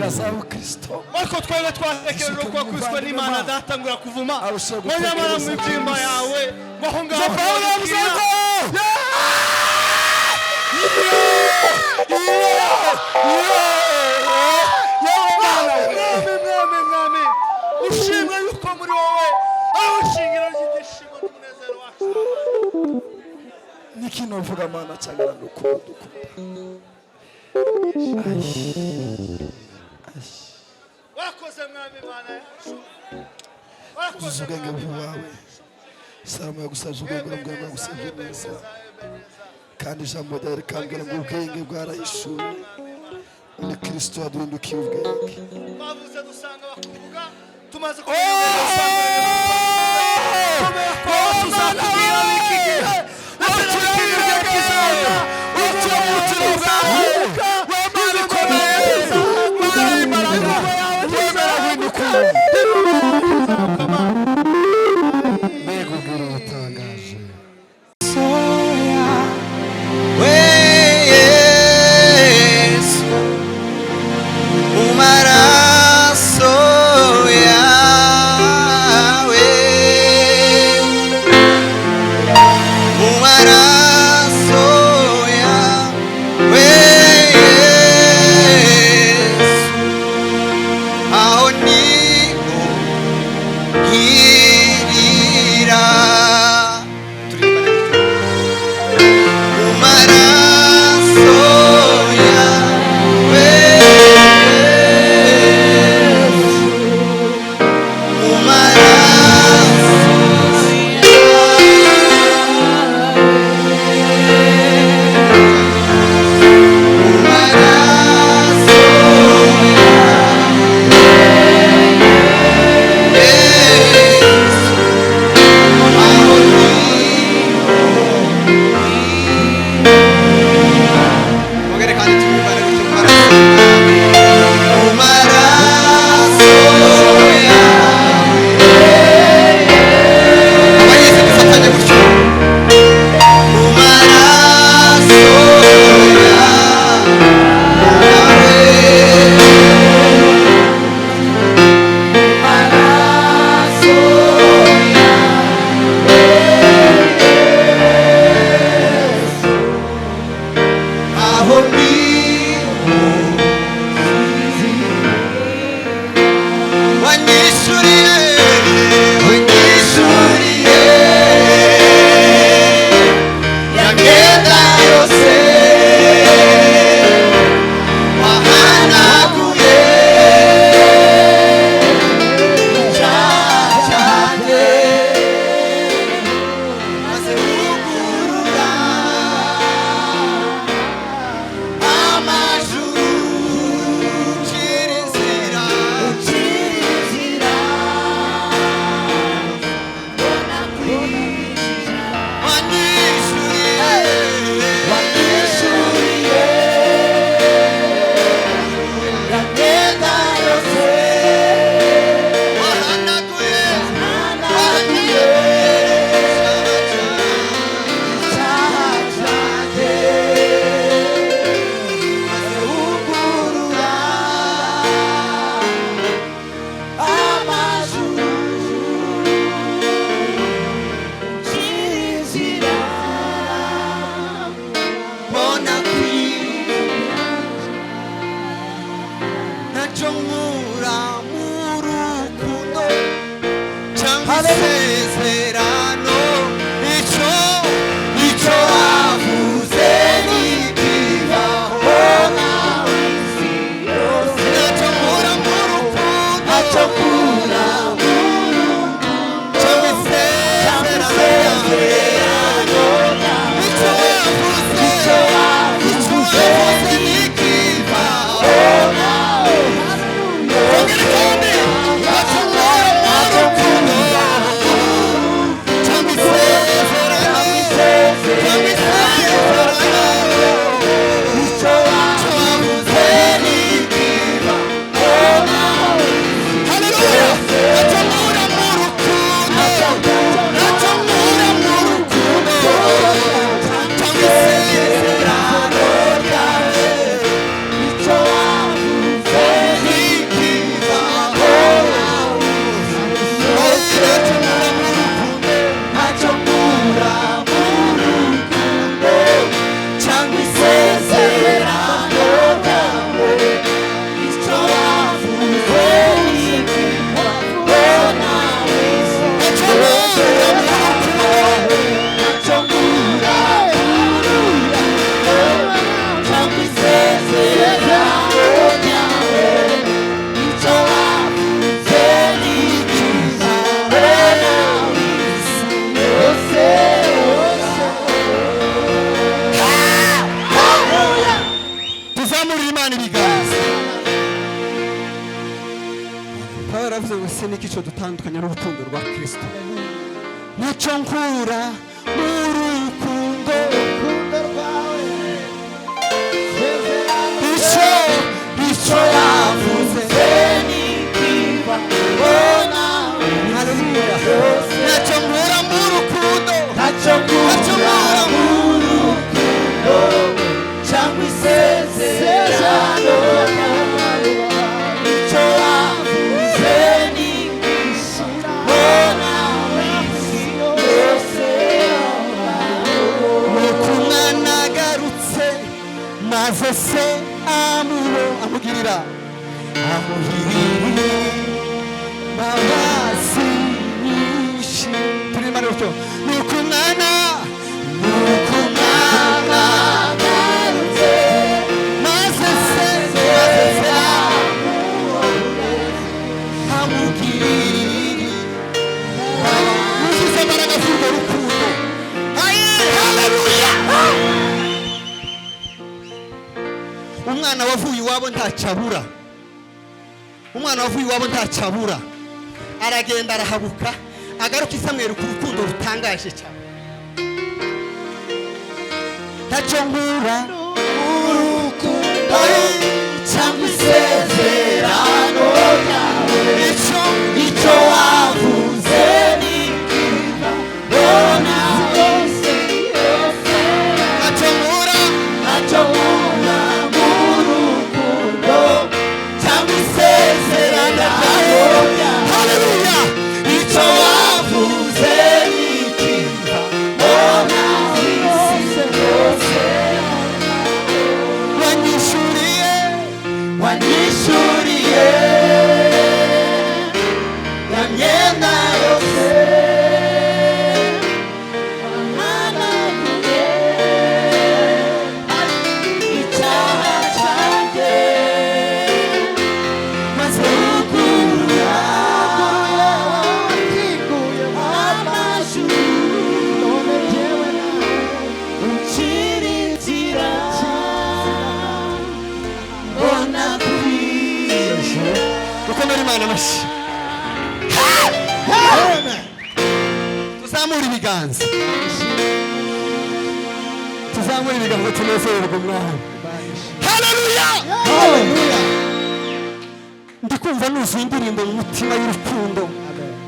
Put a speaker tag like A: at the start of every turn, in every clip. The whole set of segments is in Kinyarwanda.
A: Gasabo Kristo
B: Marko twebwe twatekereje ko Kristo n'Imana datangura kuvuma Manyamara mu byimba yawe ngo aho ngaho Paulo yamusako Mwami ushimwe yuko muri wowe aho shingiro ry'igishimo n'umunezero wacu
A: nikino vuga mana cyangwa n'ukundo
B: wakoze mwami Imana yacu
A: wakoze ubwenge bwawe Salomo yagusabye ubwenge bwawe gusabye neza kandi ijambo ryawe rikambwira ngo ubwenge bwarahishuwe ni Kristo yaduhindukiye ubwenge
B: bavuze dusanga bakuvuga tumaze nicyo dutandukanya n'urukundo rwa Kristo. Nicyo nkura mu rukundo rwawe, icyo yavuze nikiba bona. Haleluya. Nicyo nkura mu rukundo, nicyo nkura mu rukundo cyangwa isezerano. Icyo yavuze nikiba bona yose. Nuko nagarutse maze se amugirira babazi nyinshi. Turimo rero nuko nagarutse maze se amugirira uzize imbaraga z'urwo rukundo. Haleluya. Umwana wavuye iwabo ntacabura, umwana wavuye iwabo ntacabura, aragenda arahabuka, agaruka isamwera ku rukundo rutangaje cyane. Ntacyo nkura urukundo cyangwa isezerano ryawe, icyo wavuze nikiba bona yose. Ntacyo nkura Haleluya. Icyo wavuze nikiba bona yose. Wanyishuriye ya myenda yose, wahanaguye icyaha cyanjye, maze ukura wakinguye amajuru, none jyewe nawe unciritira mbona kwije. Ukomere Imana amashyi. Tuzamura ibiganza, tuzamura ibiganza tunezererwe Mwami. Haleluya. Ndikumva nuzuye indirimbo mu mutima y'urukundo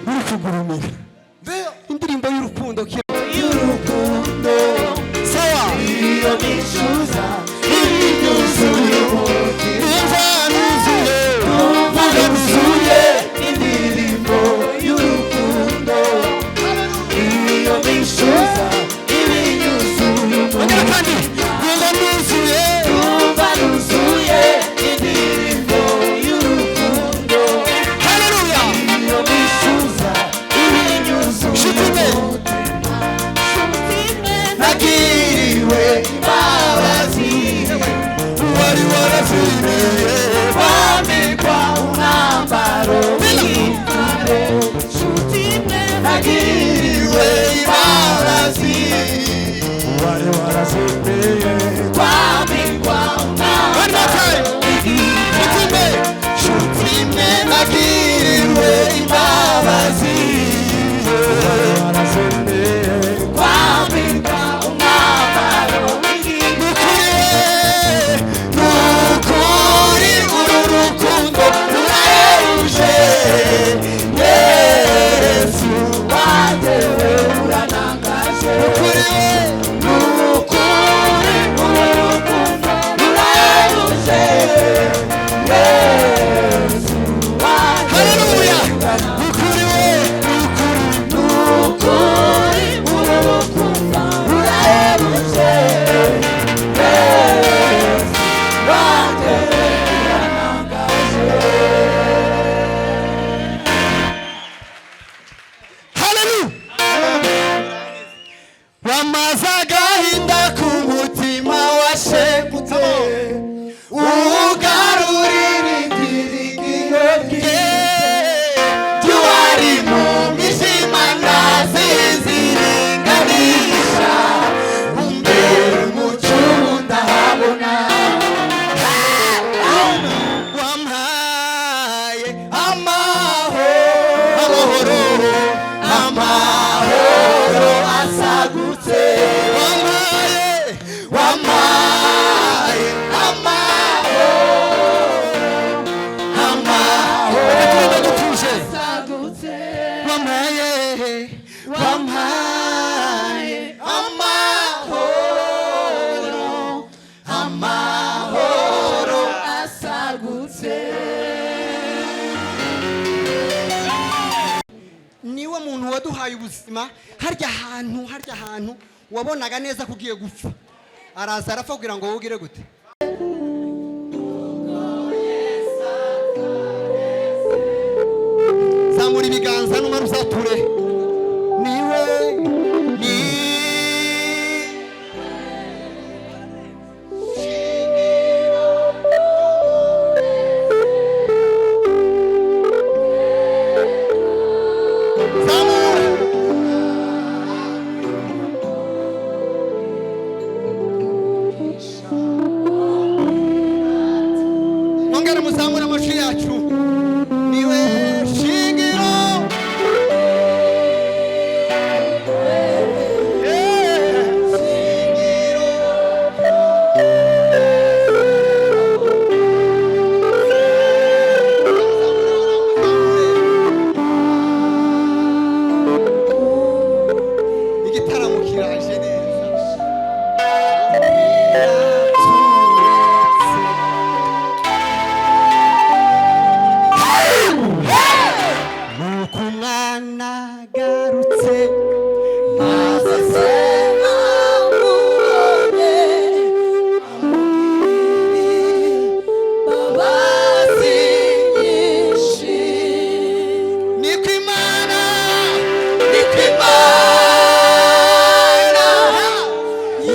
B: uri kugurumira, indirimbo y'urukundo sawa. Iyo nishuza ibinyuzuye nuzuye indirimbo y'urukundo. Iyo nishuza ibinyuzuye kandi numva nuzuye indirimbo y'urukundo. Haleluya. Iyo nishuza ibinyuzuye nagiriwe imbabazi, wari warazimiye wambikwa umwambaro w'intare. Nagiriwe imbabazi, wari warazimiye wambikwa umwambaro w'intare. Nagiriwe imbabazi, wari warazimiye wambikwa umwambaro w'intare. Nukuri uru rukundo rurahebuje, Yesu watewe uranangaje. Nukuri wampaye amahoro, amahoro asagutse. Niwe muntu waduhaye ubuzima. Harya hantu wabonaga neza kugiye gupfa, araza arapfa kugira ngo wugire gute? Zamura ibiganza n'umara uzature. Niwe Nongera muzamura amashyi yacu. Niwe shingiro. Igitaramo kiraje neza. Nagarutse maze se amubonye babazi nyinshi. Niko Imana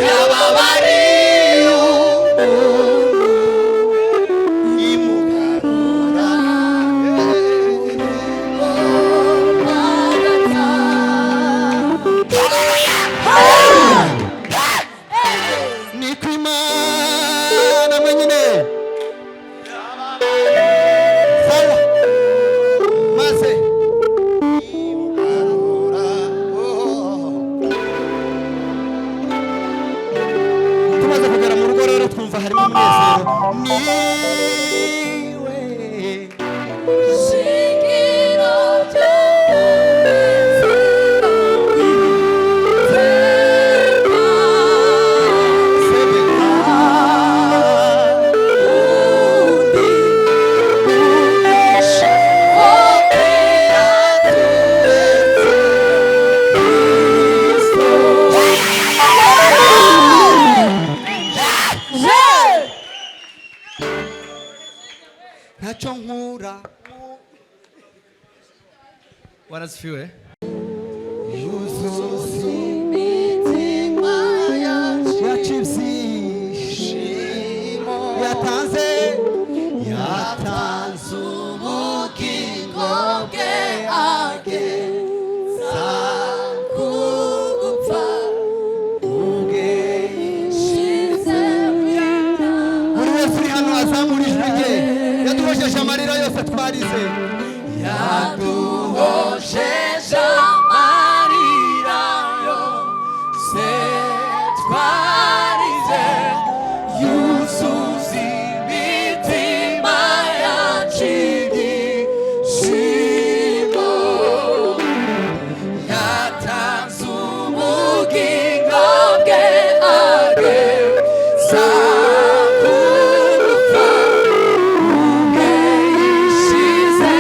B: yababariye umuntu imugarura. Niko Imana mwenyine sawa maze imugarura. Tumaze kugera mu rugo rero twumva harimo umunezero. Niwe shingiro ntacyo nkura. Warasifiwe. Yuzuza imitima yacu ibyishimo. Yatanze ubugingo bwe ageza kugupfa. Ubwe yishize buri wese uri hano azamura ijwi rye. Yaduhojeje amarira yose twarize. Yaduhojeje amarira yose twarize. Yuzuza imitima yacu ibyishimo. Yatanze ubugingo bwe ageza kugupfa. Ubwe yishize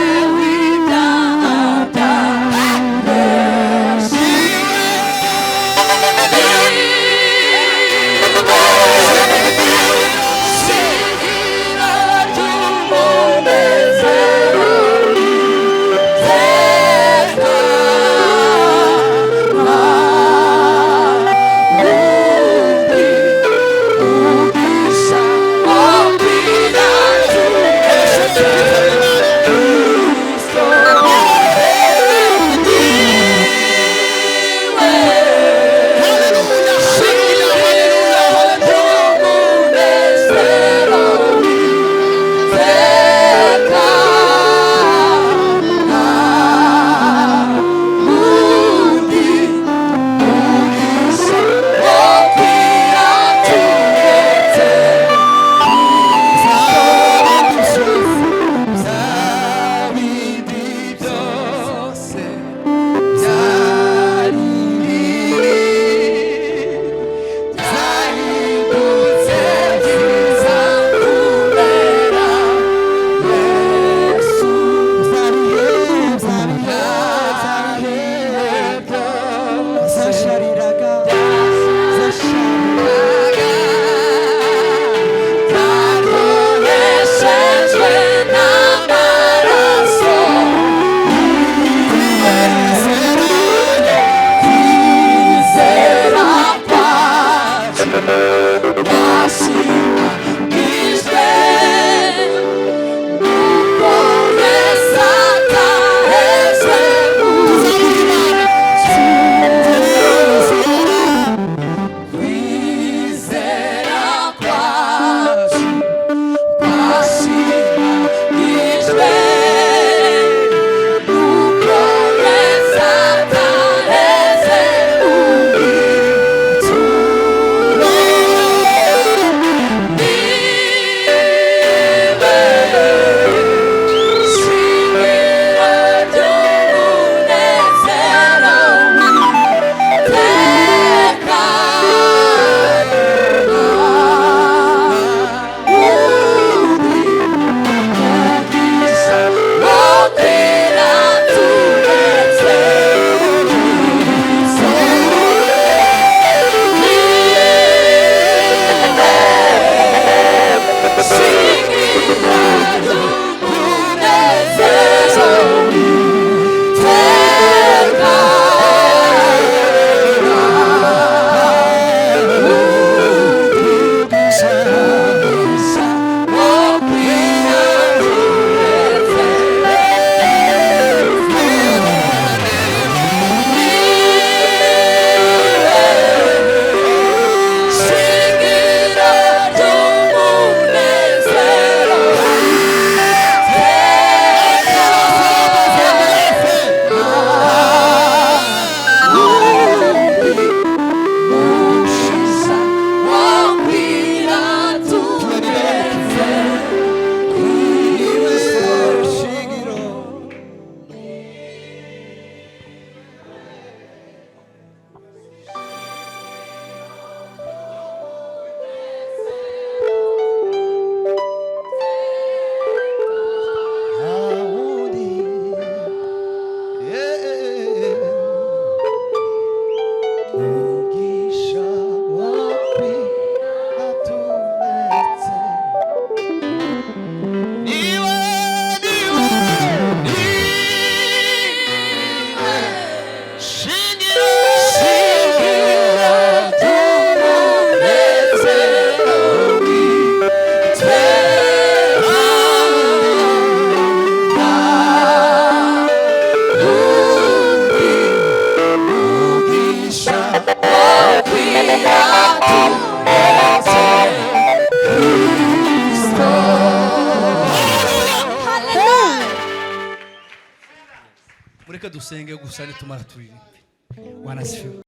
A: shingiro
B: mureke dusenge gusa nitumara turirimbe. Bwana asifiwe.